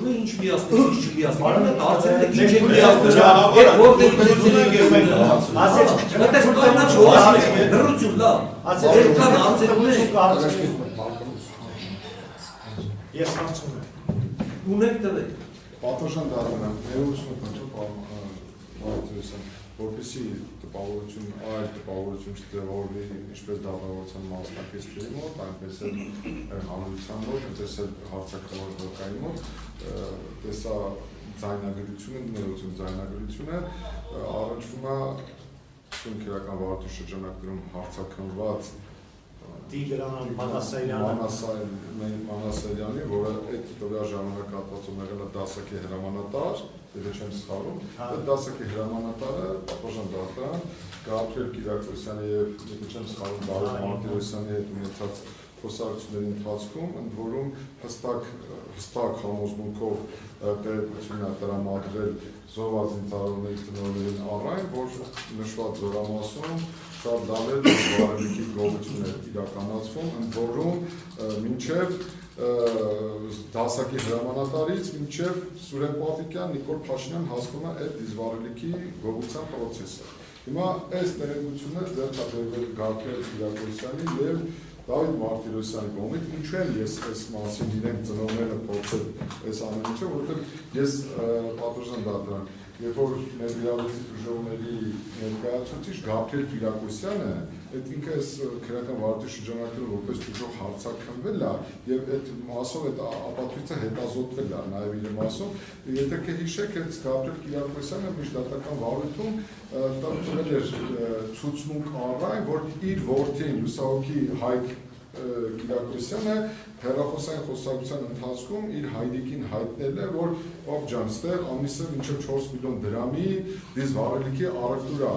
Ինչ միացնի, ինչ չմիացնի, դարձել եք ինչ եք միացնել, երբ որտեղ ասեց այդպես կանա չոհասի, լրություն լավ, երկան անձերում է ես հարցում եմ ունեք տվեք Պատվաշան դառնան, ներողություն կնչով պարոն որպեսզի տպավորություն, այլ տպավորություն չձևավորվի ինչպես դատավորության մասնակիցների մոտ, այնպես էլ հանրության մոտ, այնպես էլ հարցակրվարկայի մոտ, տեսա ձայնագրությունը, ներողություն ձայնագրությունը առնչվում է սունկերական վարորդի շրջանակներում հարցակնված Տիգրան Մանասարյանի, որը այդ տվյալ ժամանակահատվածում եղել է դասակի հրամանատար, եթե չեմ սխալվում, այդ դասակի հրամանատարը պատվաշան դատարան Գաբրիել Կիրակոսյանի եւ եթե չեմ սխալվում Բարոն Մարտիրոսյանի հետ ունեցած խոսակցությունների ընթացքում, ընդ որում հստակ համոզմունքով տեղեկություն է տրամադրել զոհված ծնողներին առայն, որ նշված զորամասում շատ լավ վարելիքի գողություն է իրականացվում, ընդ որում մինչև դասակի հրամանատարից մինչև Սուրեն Պատիկյան, Նիկոլ Փաշինյան հասնում է այդ դիզվարելիքի գողության պրոցեսը։ Հիմա այս տեղեկությունը ձեռնարկվել Գաբրիել Կիրակոսյանի եւ Դավիթ Մարտիրոսյանի կողմից, ինչու եմ ես այս մասին իրենք ծնողները փոխել այս ամեն ինչը, որովհետև ես պատվաշան դատարան Երբ որ մեր իրավունքի դժողների ներկայացուցիչ Գաբրիել Կիրակոսյանը, այդ ինքը այս քրեական վարորդի շրջանակներում որպես դժող հարցակնվել է եւ այդ մասով այդ ապացույցը հետազոտվել է նաեւ իր մասով, եթե կհիշեք, այդ Գաբրիել Կիրակոսյանը միջդատական վարույթում տվել էր ցուցմունք առայն, որ իր որդին լուսահոգի Հայկ Կիրակոսյանը հեռախոսային խոսակցության ընթացքում իր հայրիկին հայտնել է, որ «Պապ ջան, ստեղ ամիսը մինչև 4 միլիոն դրամի դիզվարելիքի առևտուր է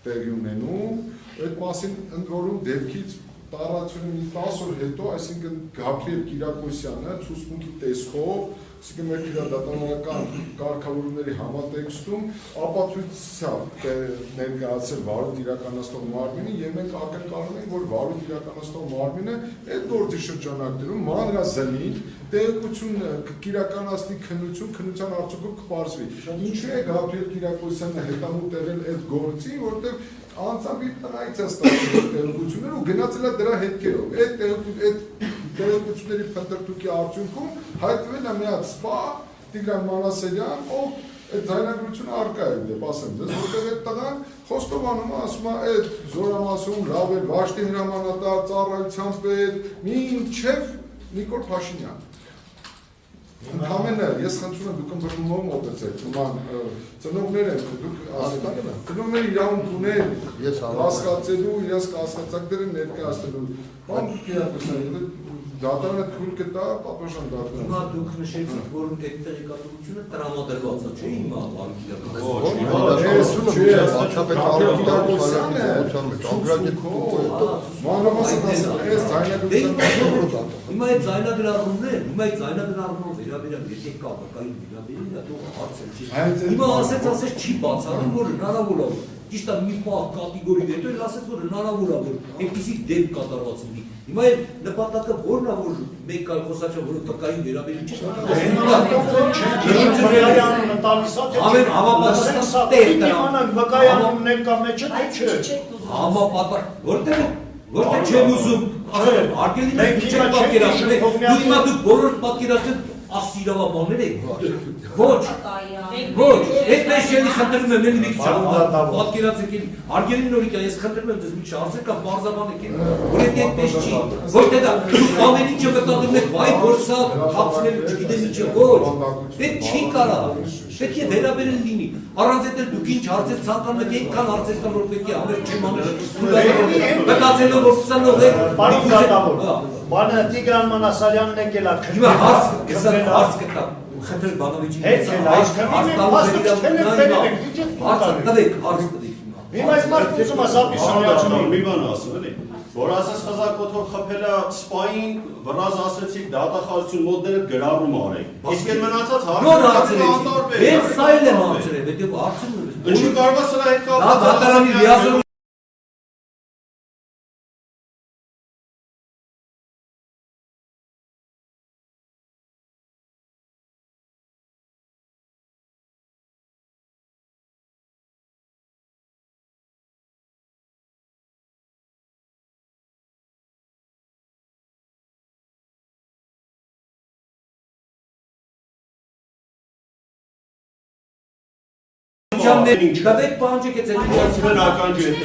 տեղի ունենում», այդ մասին ընդ որում դեպքից տարածությունը 10 օր հետո, այսինքն Գաբրիել Կիրակոսյանը ցուցմունքի տեսքով, այսինքն մեր դատավորական կարգավորումների համատեքստում ապացույցությամբ ներկայացել վարույթ իրականացնող մարմինը եւ մենք ակնկալում ենք, որ վարույթ իրականացնող մարմինը այդ գործի շրջանակներում մանրազնին տեղեկություն կիրականացնի քննության արդյունքում կպարզվի։ Ինչու է Գաբրիել Կիրակոսյանը հետամուտ եղել այդ գործին, որտեղ անձամբ իր տնայից է ստացել տեղեկություններ ու գնացել է դրա հետքերով։ Այդ տեղեկությունների փնտրտուքի արդյունքում հայտնվել է մի հատ սպա Տիգրան Մանասարյան, ով այդ ձայնագրությունը առկա է դեպ ասեմ ձեզ, որտեղ այդ տղան խոստովանում է, ասում է, այդ զորամասում լավ էր Վաշտի հրամանատար, ծառայության պետ, մինչև Նիկոլ Փաշինյան։ Ընդհանրապես ես խնդրում եմ դուք ըմբռնումով մոտեցեք, նման ծնողներ են, դուք ծնողներ իրավունք ունեն հասկացելու, իրենց կասկածակները ներկայացնելու։ Բան Կիրակոսյան, դատարանը թույլ կտա, պատվաշան դատարանը։ Հիմա դուք նշեցիք, որ այդ տեղեկատվությունը տրամադրված է, չէ՞ հիմա Հիմա այդ ձայնագրառումով վերաբերյալ եթե կա վկային վերաբերյալ դա հարց է։ Հիմա ասեց չի բացառում, որ հնարավոր է։ Ճիշտ է մի պահ կատեգորի հետո էլ ասեց, որ հնարավոր է, որ այնպիսի դեպք կատարված լինի։ Հիմա այդ նպատակը որն է, որ մեկ այլ խոսաչը, որ վկային վերաբերյալ չի։ Ամեն համապատասխան տեղ իմանանք վկայանում ներկա մեջը թե չէ։ Համապատասխան, որտեղ չեմ ուզում, արգելին չեմ պատկերացնում, դու հիմա դուք բոլոր պատկերացնում ասիրավաբաններ եք, ոչ, այդպես չելի խնդրում եմ էլի մի քիչ պատկերացեք էլի, արգելին նորիկա, ես խնդրում եմ ձեզ մի քիչ հարցեր կամ բարձրաբանեք էլի, որ եթե այդպես չի, ոչ թե դա ամեն ինչը մտածում եք, վայ որ սա թափցնելու չգիտեմ ինչը, ոչ, այդ չի կարա, պետք է վերաբերել լինի, առանց այդ էլ դուք ինչ հարցեր ցանկանում եք, այնքան հարցեր կան, որ պետք է անել չեմ անել, մտածելով որ ցանող եք, Բանը Տիգրան Մանասարյանն եկել է Հիմա հարց կտա խնդրեմ Բանովիչին Հիմա այս մարդը ուզում է Սապիսյանյանը մի բան ասում էլի որ ասես խզակոթով խփել է սպային վրազ ասեցիք դատախազություն մոդները գրառում արեք իսկ այն մնացած հարցերը հենց սա էլ եմ հարցրել հետո հարցում ինչու կարող է սրա հետ կապված Իշխանությունների տվեք պահանջեք այդ Բնական ջետ։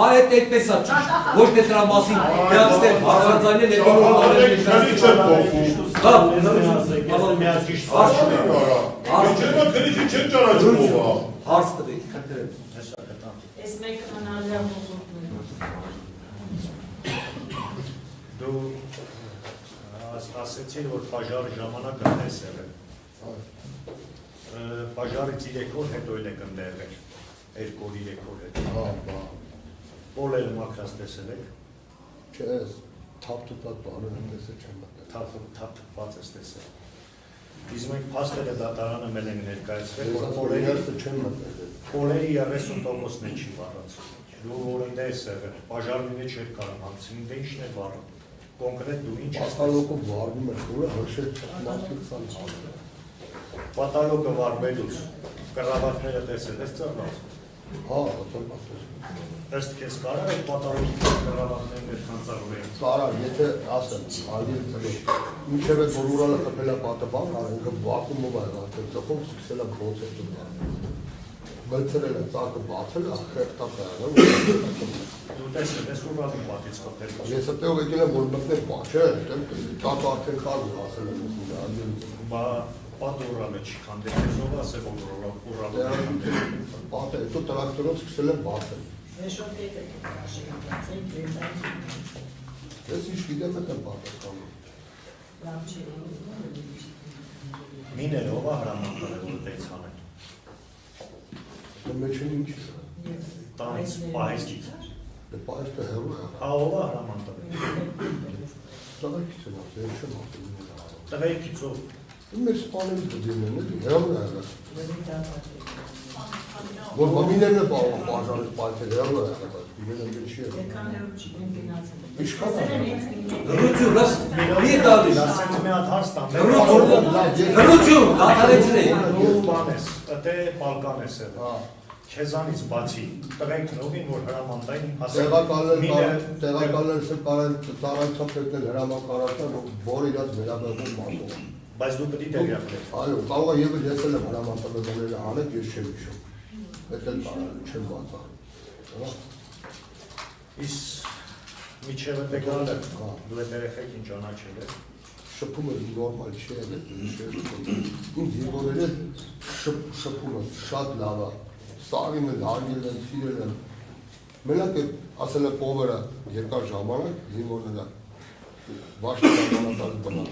այդ այդպես է ճիշտ, ոչ թե դրա մասին միացնել հարցազանել հետո Քանի չէ փոխում։ Հա, Ջերմա քանի չէ ճանաչում։ հարց տվեք, խնդրեմ։ Ես մեկը մնալյա Դու ասեցիր, որ պաժարի ժամանակը ես եղել։ Պաժարից 3 օր հետո էլ եք ընդեղել, 2 օր 3 օր հետո։ Պոլերը մաքրած տեսել եք։ Չէ, թափ-թփած բաներ եմ տեսել չեմ մտել։ Թափ-թփած ես տեսել։ Իսկ մենք փաստերը դատարանը մել ենք ներկայացրել, որ Պոլերը չեմ մտել։ պոլերի 30%-ն է չի վառած։ Դու որ ընդ ես եղել, պաժարի մեջ չէր կարող համցնել, դե ինչն է վառը։ Կոնկրետ դու ինչ ես Պատալոկը վառվում է, որը հրշեջ նավթից ցան։ Պատալոկը վառվելուց կռավատները տեսել ես ծառած։ Հա, ոտոն պատոս։ Ըստ քեզ կարող է պատալոկի կռավատներն այդքան ծառվեն։ Կարար, եթե ասեմ, ալիլ ծրի։ Ինչև այդ որ ուրալը խփել է պատաբան, ինքը վակուումով է եղել, ծխում սկսել է բոցել դու։ Մտցրել է ծակը բացել, խեղտակ է եղել։ Դու տեսել ես ուրալի պատից խփել։ Ես այդտեղ եկել եմ որ մտնել բա, չէ, տակ արդեն կար ասել եմ ալիլ։ Բա պատ ուրալը չի քանդել, ով ասել որ ուրալը։ Պատը, հետո տրակտորով սկսել են բացել։ Ես ինչ գիտեմ այդ եմ պատասխանում։ Միները ով է հրամանվել որ տենց հանեն։ Դե մեջին ինչ է։ Տանից պահեստից։ Դե պայստը հեռու է։ Հա ով է հրամանվել։ Տղեկից եմ ասել, ես չեմ ասել։ Տղեկիցով։ Մեր սպանել դդին են, էլի հեռու է եղել։ Որ բամիներն է բաժարից պայթել, հեռու է եղել, իրեն եմ չի եղել։ Ինչքան է։ Լրություն, մի դալի։ Ասենց մի հատ հարց տամ։ Լրություն, դադարեցրեք։ Դու բան ես, դե պալկան ես եղել։ Հա։ Քեզանից բացի տղեկն ովին որ հրամանտային տեղակալներ սը կարան ծառայությամբ հետնել հրամակարական, որ իրաց վերաբերվում մասով։ Բայց դու պետք է տեղյակել։ Այո, կարող է ևս ես էլ եմ հրամանտարները անեք, ես չեմ հիշում։ Այդ էլ կարող չեմ բացառում։ Իսկ միջև դե գալը, դու այդ երեխեքին ճանաչել ես։ Շփումը նորմալ չի եղել, ինձ զինվորները շփումը շատ լավ է։ Սարին են, հարգել են, սիրել են։ Մենակ ասել է պովերը երկար ժամանակ, զինվորները վաշտ ժամանակալ բնա։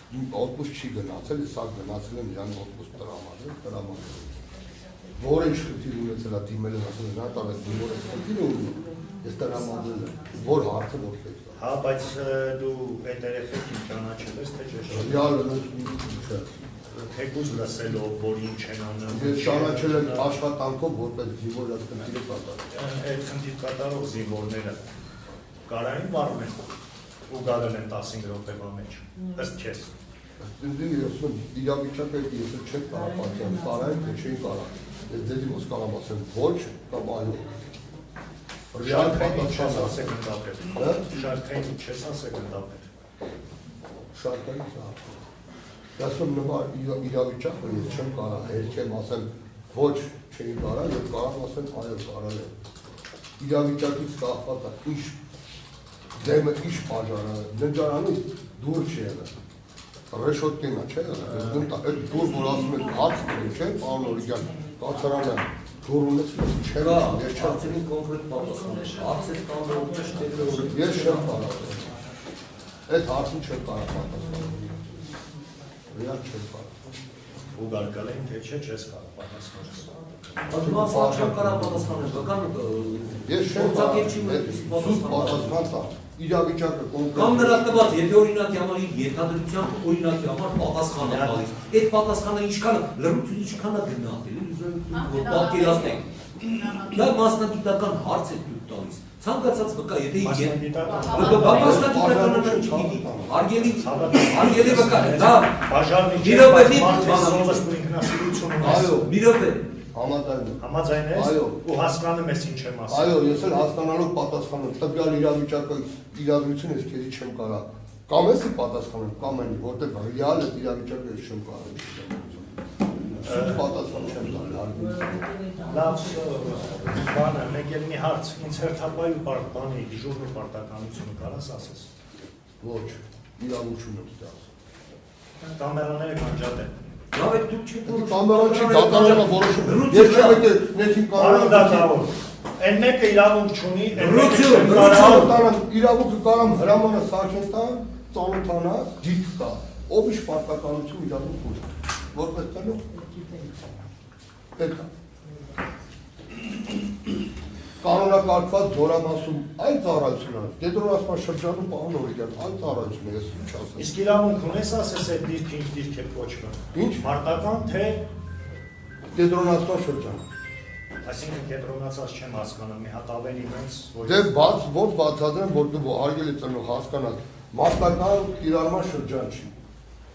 Օտպուստ չի գնացել, սա գնացել են իրան օտպուստ տրամադրել։ Որ ինչ խնդիր ունեցել է դիմել են ասել, նա տարած զինվորը խնդիր ունի, ես տրամադրել եմ, որ հարցը որ պետք է։ Հա, բայց դու այդ երեխեքին ճանաչել ես, թե չէ։ Ռեալը չէ։ Թեկուզ լսելով, որ ինչ են անում։ Ես ճանաչել եմ աշխատանքով, որպես զինվոր այդ խնդիրը կատարել։ Այդ խնդիր կատարող զինվորները կարային վառում են ու գալել են 15 րոպեվա մեջ, ըստ քեզ։ Ես իրավիճակը ես չեմ կարող պատասխանել, սարային թե չէին կարող։ Ես դեպի ոնց կարող ասեմ ոչ կամ այո։ Ռեալ պատասխան ասեք ընդապետ։ Հա? Շարքային չես ասեք ընդապետ։ Շարքային սա։ Ասում նման իրավիճակը ես չեմ կարող հերքեմ ասեմ ոչ չէին կարող եւ կարող ասեմ այո կարող է։ Իրավիճակից կախված է ինչ դեմը ինչ բաժանը նջարանից դուր չի եղել։ Ռեշոտկինա չէ եղել։ Այդ դուր որ ասում են հարց չէ պարոն Օրիգյան կացարանը դուր ունեցել չէ ես չարցնի կոնկրետ պատասխան։ Հարցեր կարող չտեղի։ ես չեմ կարող։ Այդ հարցին չեմ կարող պատասխանել։ Ռեալ չեմ կարող։ Ու գարկալ են թե չէ չես կարող պատասխանել։ Ադմասը չեմ կարող պատասխանել, բական Ես չեմ պատասխան իրավիճակը Կամ նրա տված, եթե օրինակի համար ենթադրությամբ օրինակի համար պատասխան է տալիս։ Այդ պատասխանը ինչքան լրություն ինչքան է գնահատել, պատկերացնենք։ Դա մասնագիտական հարց է դուք տալիս։ Ցանկացած վկա, եթե մասնագիտականն չգիտի, արգելի վկա, դա բաժարնի մի րոպե Համաձայն ես ու հասկանում ես ինչ եմ ասում։ Այո, ես էլ հասկանալով պատասխանում, տվյալ իրավիճակը իրադրություն ես քեզի չեմ կարող։ Կամ էսի պատասխանել, կամ այնի, որտեղ ռեալ է իրավիճակը ես չեմ կարող։ Սուտ պատասխան չեմ տալի հարգանքի։ Լավ, բանը, մեկ էլ մի հարց, ինձ հերթապայու բանի դիժուրնու պարտականությունը կարաս ասես։ Ոչ, իրավություն եմ ստացել։ Կամերաները կանջատեն։ Լավ է դու չեք Կամերան չի դատարանը որոշում։ Ես չեմ եկել ներքին Պարոն կամերան։ դատավոր, այն մեկը իրավունք չունի, այն մեկը Ռուծու, չեմ կարող։ Իրավունքը կարամ հրամանը սարքեն տան, ծանոթանաս, դիրք կա։ Ով իշ պարտականություն իրավունք ուժ։ Որպես տենող։ Պետք է։ Կանոնակարգված Ձորամասում այլ ծառայություն է, Կենտրոնացման շրջանում պարոն Օրիգյան, այլ ծառայություն է, ես չասեմ։ Իսկ իրավունք ունես ասես այդ դիրք ինչ դիրք է կոչվում։ Ինչ։ Մարտական թե, Կենտրոնացման շրջան։ այսինքն կենտրոնացած չեմ հասկանում, մի հատ ավելի մեծ, Դե ոչ բացատրեմ, որ դու հարգելի ծնող հասկանաս, մարտական կիրառման շրջան չի։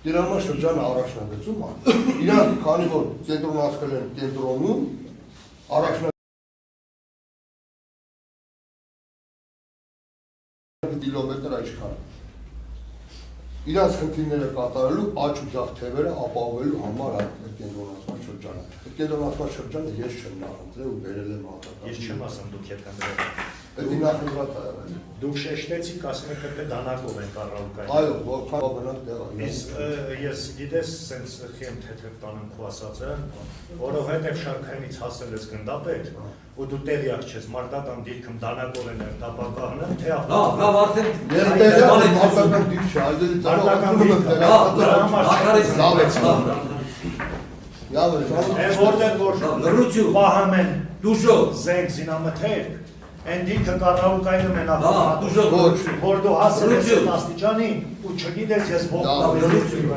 Կիրառման շրջանը առաջնագծում է։ Իրանք քանի որ կենտրոնացել են կենտրոնում, կիլոմետր այսքան։ Իրանց խնդիրները կատարելու աճ ու ձախ թևերը ապահովելու համար այդ կենտրոնացման շրջանը։ Այդ կենտրոնացման շրջանը ես չեմ նախընտրել ու բերել եմ հատական։ ես չեմ ասում դուք եք ընդրել։ Դա նախընտրած է եղել։ Դուք շեշտեցիք, ասում եք թե դանակով են կառավարական։ Այո, որքան բնակ տեղա։ Ես գիտես, սենց խեմ թեթև տանեմ քո ասածը, որովհետև շարքայինից հասել ես գնդապետ, ու դու տեղյակ չես, մարտական դիրքում դանակով են տապակահանը, թե Լավ, արդեն Ես տեղյակ եմ մարտական դիրք չէ, այդերի որտեղ որ լրություն պահում են դուժո զենք զինամթերք, այն դիրքը կառավարակայնում են դուժո որ դու հասել ես այդ աստիճանին ու չգիտես ես ո՞վ լավ լրություն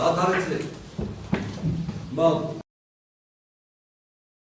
լավ արեցի